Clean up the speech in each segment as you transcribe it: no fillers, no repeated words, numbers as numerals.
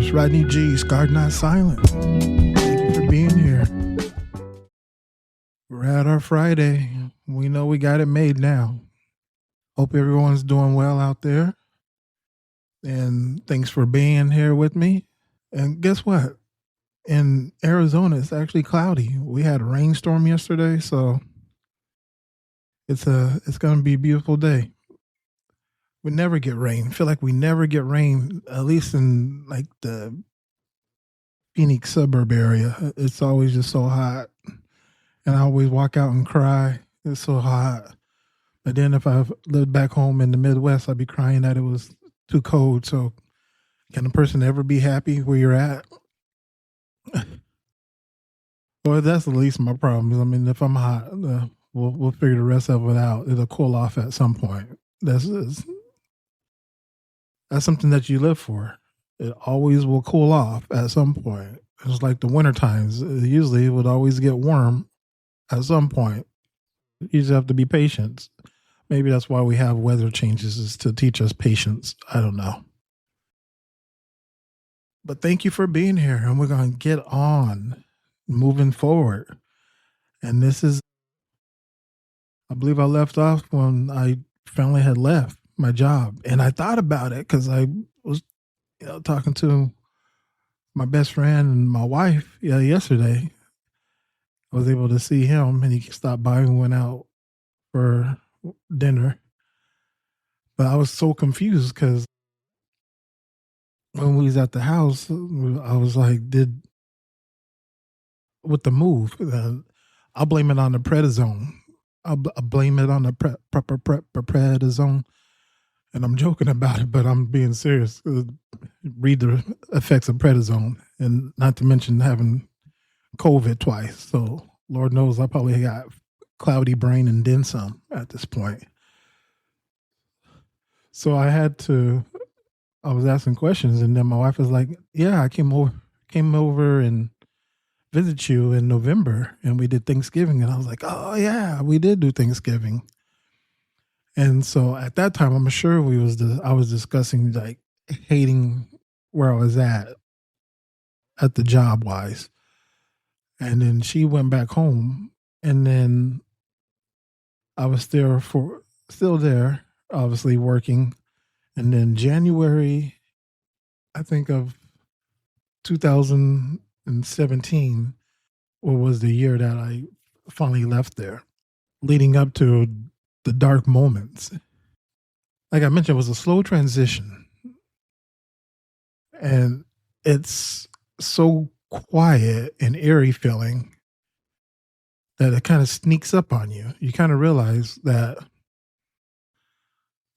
yours, Rodney G, Scarred Not Silent. Thank you for being here. We're at our Friday. We know we got it made now. Hope everyone's doing well out there. And thanks for being here with me. And guess what? In Arizona, it's actually cloudy. We had a rainstorm yesterday, so it's gonna be a beautiful day. We never get rain. I feel like we never get rain, at least in like the Phoenix suburb area. It's always just so hot. And I always walk out and cry. It's so hot. But then if I lived back home in the Midwest, I'd be crying that it was too cold. So can a person ever be happy where you're at? Well, that's the least of my problems. I mean, if I'm hot, we'll figure the rest of it out. It'll cool off at some point. That's something that you live for. It always will cool off at some point. It's like the winter times. Usually it would always get warm at some point. You just have to be patient. Maybe that's why we have weather changes, is to teach us patience. I don't know. But thank you for being here, and we're going to get on moving forward. And this is, I believe I left off when I finally had left my job. And I thought about it because I was talking to my best friend and my wife yesterday. I was able to see him, and he stopped by and went out for dinner. But I was so confused because when we was at the house, I was like, with the move, I'll blame it on the prednisone. I'll blame it on the prednisone. And I'm joking about it, but I'm being serious. Read the effects of prednisone, and not to mention having COVID twice. So Lord knows I probably got cloudy brain and then some at this point. So I was asking questions, and then my wife was like, yeah, I came over and visit you in November, and we did Thanksgiving. And I was like, oh yeah, we did do Thanksgiving. And so at that time, I'm sure I was discussing like hating where I was at the job wise. And then she went back home, and then I was still there, obviously working. And then January, I think of 2017, was the year that I finally left there, leading up to the dark moments. Like I mentioned, it was a slow transition. And it's so quiet and eerie feeling that it kind of sneaks up on you. You kind of realize that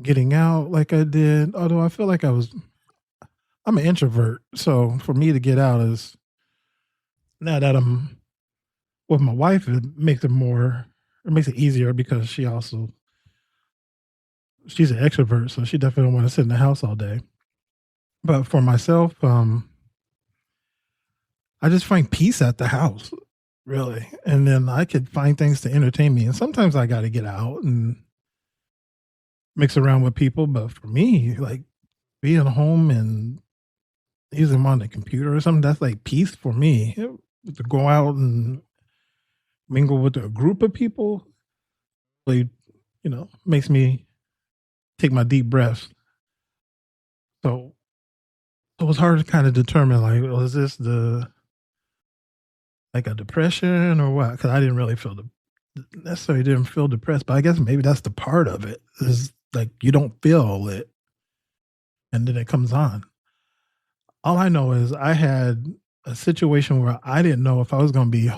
getting out like I did, although I feel like I'm an introvert. So for me to get out is, now that I'm with my wife, it makes it easier because she's an extrovert. So she definitely don't want to sit in the house all day. But for myself, I just find peace at the house, really. And then I could find things to entertain me. And sometimes I got to get out and mix around with people. But for me, like being home and using them on the computer or something, that's like peace for me. To go out and mingle with a group of people, like, makes me take my deep breaths. So it was hard to kind of determine, like, is this like a depression or what? Because I didn't really necessarily didn't feel depressed, but I guess maybe that's the part of it, is like you don't feel it, and then it comes on. All I know is I had a situation where I didn't know if I was going to be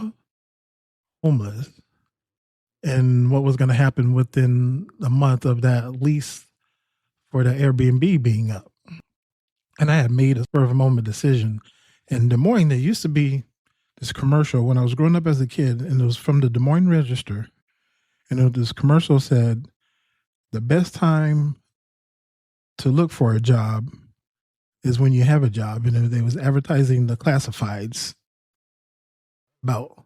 homeless and what was going to happen within a month of that lease for the Airbnb being up. And I had made a spur of a moment decision. In Des Moines, there used to be this commercial when I was growing up as a kid, and it was from the Des Moines Register. And this commercial said, the best time to look for a job is when you have a job. And they was advertising the classifieds about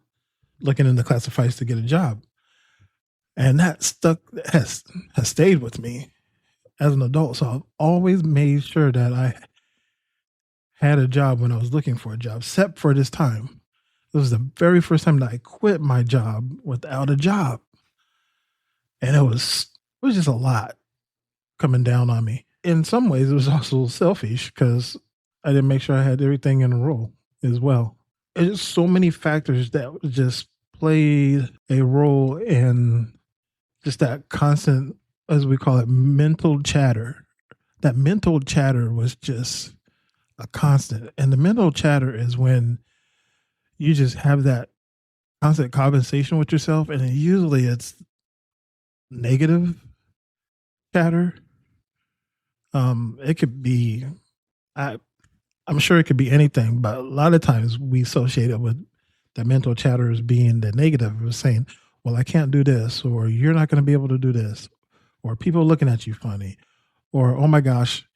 looking in the classifieds to get a job. And that has stayed with me as an adult. So I've always made sure that I had a job when I was looking for a job, except for this time. It was the very first time that I quit my job without a job. And it was just a lot coming down on me. In some ways, it was also selfish because I didn't make sure I had everything in a row as well. It's so many factors that just played a role in just that constant, as we call it, mental chatter. That mental chatter was just a constant. And the mental chatter is when you just have that constant conversation with yourself, and usually it's negative chatter. It could be, I, I'm sure it could be anything, but a lot of times we associate it with the mental chatter as being the negative, of saying, well, I can't do this, or you're not going to be able to do this, or people looking at you funny, or oh my gosh,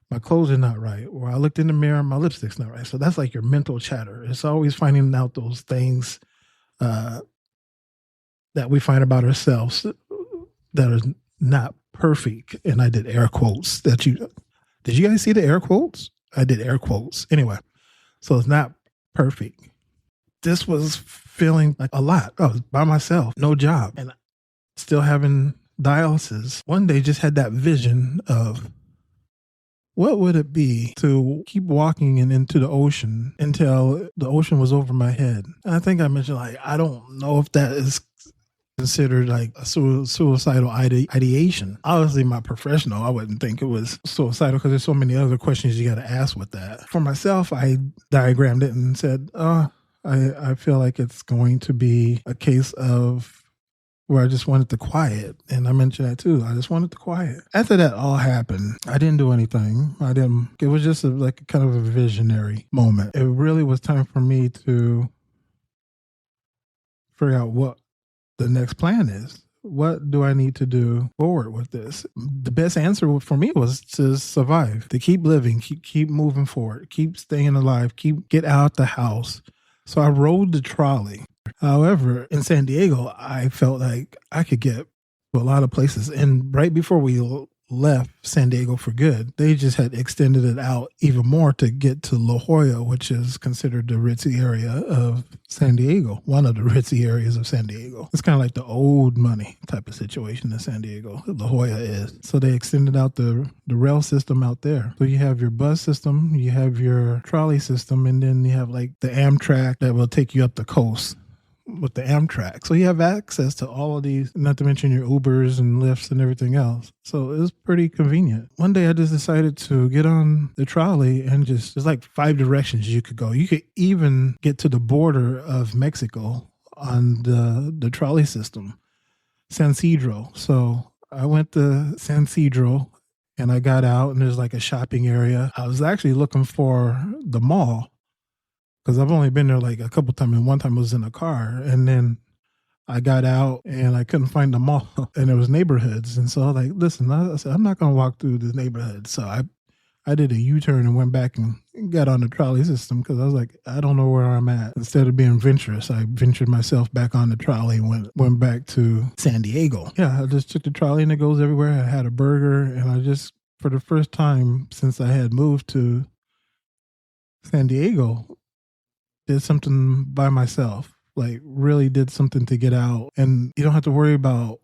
my clothes are not right, or I looked in the mirror, my lipstick's not right. So that's like your mental chatter. It's always finding out those things uh, that we find about ourselves that are not perfect. And I did air quotes. Did you guys see the air quotes? I did air quotes. Anyway, so it's not perfect. This was feeling like a lot. I was by myself, no job, and still having dialysis. One day just had that vision of what would it be to keep walking and into the ocean until the ocean was over my head. And I think I mentioned, like, I don't know if that is considered like a suicidal ideation. Obviously, my professional, I wouldn't think it was suicidal because there's so many other questions you got to ask with that. For myself, I diagrammed it and said, I feel like it's going to be a case of where I just wanted the quiet. And I mentioned that too. I just wanted the quiet. After that all happened, I didn't do anything. It was just like kind of a visionary moment. It really was time for me to figure out what the next plan is. What do I need to do forward with this? The best answer for me was to survive, to keep living, keep moving forward, keep staying alive, get out the house. So I rode the trolley. However, in San Diego, I felt like I could get to a lot of places. And right before we left San Diego for good, they just had extended it out even more to get to La Jolla, which is considered the ritzy area of San Diego, one of the ritzy areas of San Diego. It's kind of like the old money type of situation in San Diego, La Jolla is. So they extended out the rail system out there. So you have your bus system, you have your trolley system, and then you have like the Amtrak that will take you up the coast with the Amtrak. So you have access to all of these, not to mention your Ubers and Lyfts and everything else. So it was pretty convenient. One day I just decided to get on the trolley and there's like 5 directions you could go. You could even get to the border of Mexico on the trolley system, San Cedro. So I went to San Cedro and I got out and there's like a shopping area. I was actually looking for the mall, because I've only been there like a couple times, and one time I was in a car, and then I got out and I couldn't find the mall, and there was neighborhoods, and so I was like, listen, I said, I'm not going to walk through the neighborhood. So I did a U-turn and went back and got on the trolley system because I was like, I don't know where I'm at. Instead of being venturous, I ventured myself back on the trolley and went back to San Diego. Yeah, I just took the trolley and it goes everywhere. I had a burger, and I just, for the first time since I had moved to San Diego, did something by myself, like really did something to get out. And you don't have to worry about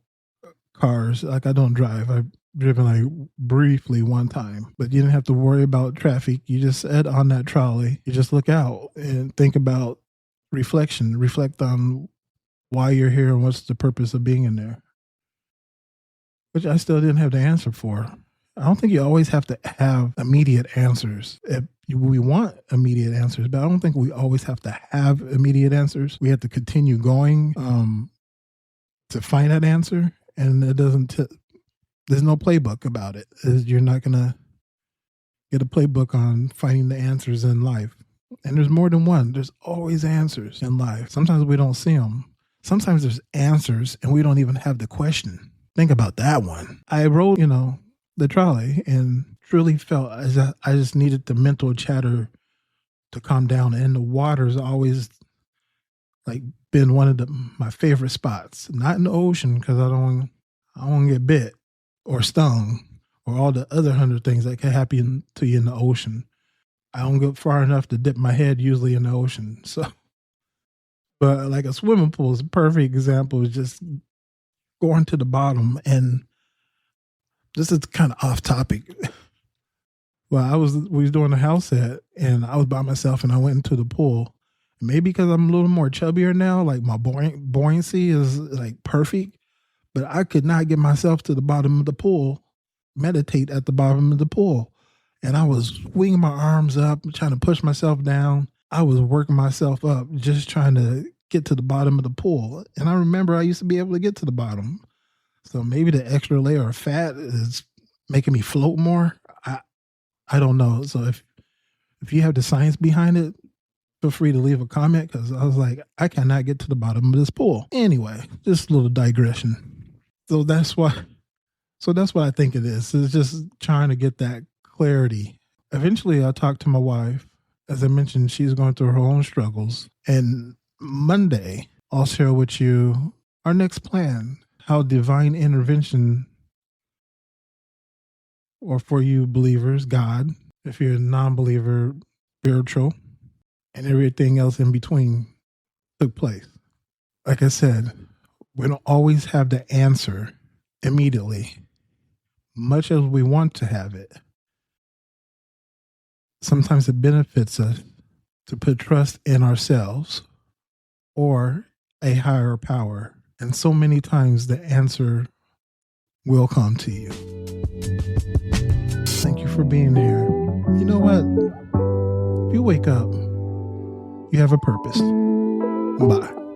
cars. Like, I don't drive. I've driven like briefly one time, but you didn't have to worry about traffic. You just sat on that trolley. You just look out and think about reflect on why you're here and what's the purpose of being in there, which I still didn't have the answer for. I don't think you always have to have immediate answers. We want immediate answers, but I don't think we always have to have immediate answers. We have to continue going to find that answer, and it doesn't. There's no playbook about it. You're not gonna get a playbook on finding the answers in life. And there's more than one. There's always answers in life. Sometimes we don't see them. Sometimes there's answers, and we don't even have the question. Think about that one. I rode, the trolley, and truly felt as I just needed the mental chatter to calm down. And the water's always like been one of my favorite spots. Not in the ocean, because I don't want to get bit or stung or all the other 100 things that can happen to you in the ocean. I don't go far enough to dip my head usually in the ocean. So, but like a swimming pool is a perfect example of just going to the bottom. And this is kind of off topic. Well, we was doing a house set and I was by myself and I went into the pool. Maybe because I'm a little more chubbier now, like my buoyancy is like perfect, but I could not get myself to the bottom of the pool, meditate at the bottom of the pool. And I was swinging my arms up, trying to push myself down. I was working myself up, just trying to get to the bottom of the pool. And I remember I used to be able to get to the bottom. So maybe the extra layer of fat is making me float more. I don't know. So if you have the science behind it, feel free to leave a comment, because I was like, I cannot get to the bottom of this pool. Anyway, just a little digression. So that's what I think it is. It's just trying to get that clarity. Eventually, I talked to my wife. As I mentioned, she's going through her own struggles. And Monday, I'll share with you our next plan, how divine intervention, or for you believers, God, if you're a non-believer, spiritual, and everything else in between took place. Like I said, we don't always have the answer immediately, much as we want to have it. Sometimes it benefits us to put trust in ourselves or a higher power. And so many times the answer will come to you. Thank you for being here. You know what? If you wake up, you have a purpose. Bye.